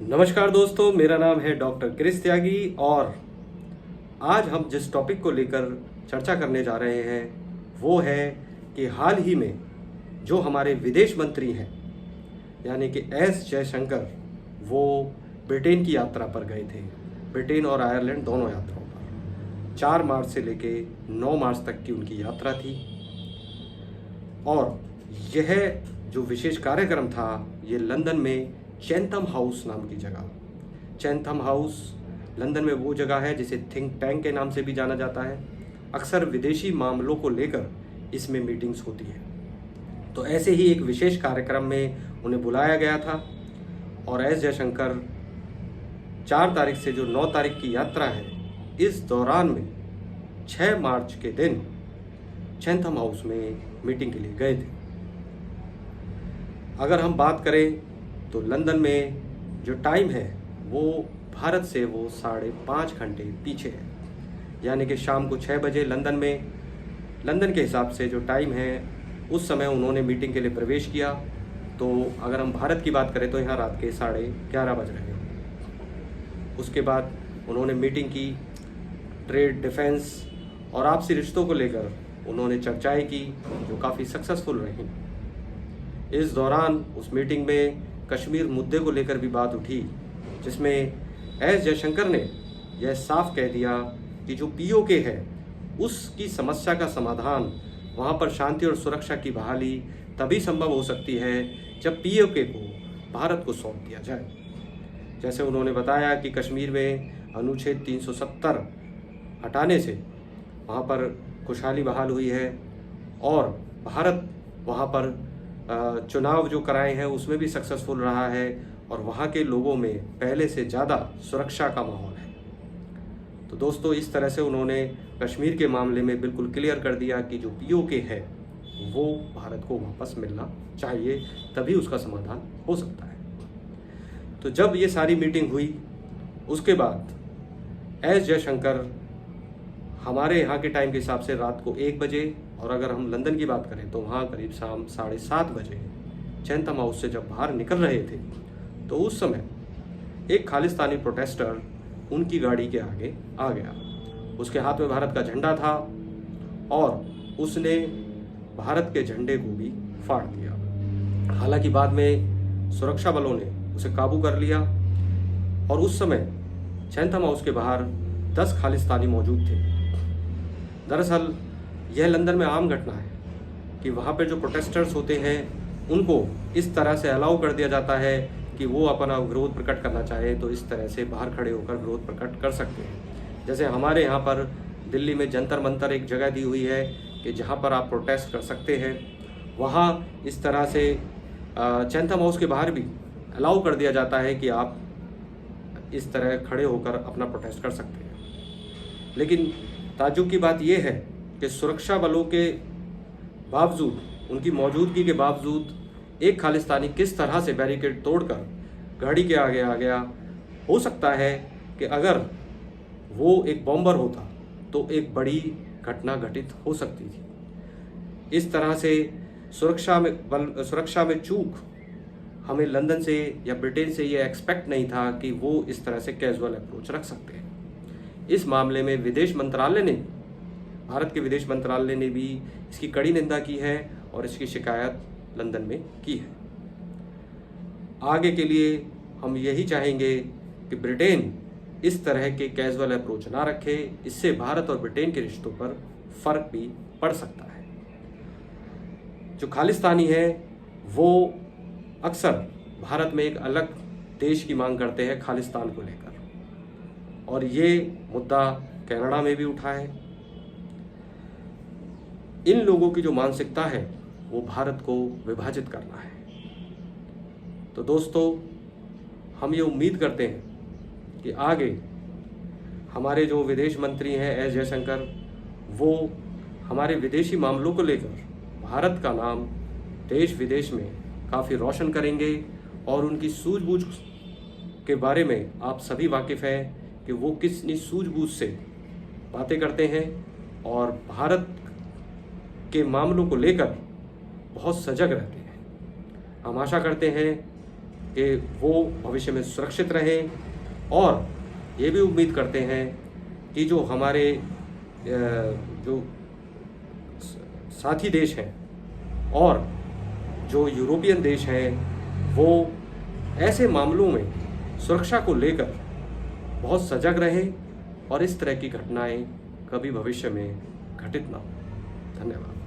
नमस्कार दोस्तों, मेरा नाम है डॉक्टर क्रिस त्यागी और आज हम जिस टॉपिक को लेकर चर्चा करने जा रहे हैं वो है कि हाल ही में जो हमारे विदेश मंत्री हैं यानी कि एस जयशंकर, वो ब्रिटेन की यात्रा पर गए थे। ब्रिटेन और आयरलैंड दोनों यात्राओं पर 4 मार्च से लेके 9 मार्च तक की उनकी यात्रा थी। और यह जो विशेष कार्यक्रम था ये लंदन में चैंथम हाउस नाम की जगह। चैंथम हाउस लंदन में वो जगह है जिसे थिंक टैंक के नाम से भी जाना जाता है। अक्सर विदेशी मामलों को लेकर इसमें मीटिंग्स होती है। तो ऐसे ही एक विशेष कार्यक्रम में उन्हें बुलाया गया था और एस जयशंकर 4 तारीख से जो 9 तारीख की यात्रा है, इस दौरान में 6 मार्च के दिन चैंथम हाउस में मीटिंग के लिए गए थे। अगर हम बात करें तो लंदन में जो टाइम है वो भारत से वो 5.5 घंटे पीछे है, यानी कि शाम को 6 बजे लंदन के हिसाब से जो टाइम है उस समय उन्होंने मीटिंग के लिए प्रवेश किया। तो अगर हम भारत की बात करें तो यहाँ रात के 11:30 बज रहे हैं। उसके बाद उन्होंने मीटिंग की, ट्रेड, डिफेंस और आपसी रिश्तों को लेकर उन्होंने चर्चाएं की जो काफ़ी सक्सेसफुल रही। इस दौरान उस मीटिंग में कश्मीर मुद्दे को लेकर भी बात उठी, जिसमें एस जयशंकर ने यह साफ कह दिया कि जो पीओके है उसकी समस्या का समाधान, वहाँ पर शांति और सुरक्षा की बहाली तभी संभव हो सकती है जब पीओके को भारत को सौंप दिया जाए। जैसे उन्होंने बताया कि कश्मीर में अनुच्छेद 370 हटाने से वहाँ पर खुशहाली बहाल हुई है और भारत वहाँ पर चुनाव जो कराए हैं उसमें भी सक्सेसफुल रहा है और वहाँ के लोगों में पहले से ज़्यादा सुरक्षा का माहौल है। तो दोस्तों, इस तरह से उन्होंने कश्मीर के मामले में बिल्कुल क्लियर कर दिया कि जो पीओके है वो भारत को वापस मिलना चाहिए, तभी उसका समाधान हो सकता है। तो जब ये सारी मीटिंग हुई उसके बाद एस जयशंकर हमारे यहाँ के टाइम के हिसाब से रात को 1 बजे, और अगर हम लंदन की बात करें तो वहाँ करीब शाम 7:30 बजे चैंथम हाउस से जब बाहर निकल रहे थे तो उस समय एक खालिस्तानी प्रोटेस्टर उनकी गाड़ी के आगे आ गया। उसके हाथ में भारत का झंडा था और उसने भारत के झंडे को भी फाड़ दिया। हालांकि बाद में सुरक्षा बलों ने उसे काबू कर लिया और उस समय चैंथम हाउस के बाहर 10 खालिस्तानी मौजूद थे। दरअसल यह लंदन में आम घटना है कि वहाँ पर जो प्रोटेस्टर्स होते हैं उनको इस तरह से अलाउ कर दिया जाता है कि वो अपना विरोध प्रकट करना चाहे तो इस तरह से बाहर खड़े होकर विरोध प्रकट कर सकते हैं। जैसे हमारे यहाँ पर दिल्ली में जंतर मंतर एक जगह दी हुई है कि जहाँ पर आप प्रोटेस्ट कर सकते हैं, वहाँ इस तरह से चैंथम हाउस के बाहर भी अलाउ कर दिया जाता है कि आप इस तरह खड़े होकर अपना प्रोटेस्ट कर सकते हैं। लेकिन ताज्जुब की बात यह है कि सुरक्षा बलों के बावजूद, उनकी मौजूदगी के बावजूद एक खालिस्तानी किस तरह से बैरिकेड तोड़कर गाड़ी के आगे आ गया। हो सकता है कि अगर वो एक बॉम्बर होता तो एक बड़ी घटना घटित हो सकती थी। इस तरह से सुरक्षा में चूक हमें लंदन से या ब्रिटेन से ये एक्सपेक्ट नहीं था कि वो इस तरह से कैजुअल अप्रोच रख सकते हैं। इस मामले में भारत के विदेश मंत्रालय ने भी इसकी कड़ी निंदा की है और इसकी शिकायत लंदन में की है। आगे के लिए हम यही चाहेंगे कि ब्रिटेन इस तरह के कैजुअल अप्रोच ना रखे, इससे भारत और ब्रिटेन के रिश्तों पर फर्क भी पड़ सकता है। जो खालिस्तानी है वो अक्सर भारत में एक अलग देश की मांग करते हैं खालिस्तान को लेकर, और ये मुद्दा कनाडा में भी उठा है। इन लोगों की जो मानसिकता है वो भारत को विभाजित करना है। तो दोस्तों, हम ये उम्मीद करते हैं कि आगे हमारे जो विदेश मंत्री हैं एस जयशंकर, वो हमारे विदेशी मामलों को लेकर भारत का नाम देश विदेश में काफ़ी रोशन करेंगे और उनकी सूझबूझ के बारे में आप सभी वाकिफ़ हैं कि वो कितनी सूझबूझ से बातें करते हैं और भारत के मामलों को लेकर बहुत सजग रहते हैं। हम आशा करते हैं कि वो भविष्य में सुरक्षित रहें, और ये भी उम्मीद करते हैं कि जो हमारे जो साथी देश हैं और जो यूरोपियन देश हैं वो ऐसे मामलों में सुरक्षा को लेकर बहुत सजग रहे और इस तरह की घटनाएं कभी भविष्य में घटित ना हो। धन्यवाद।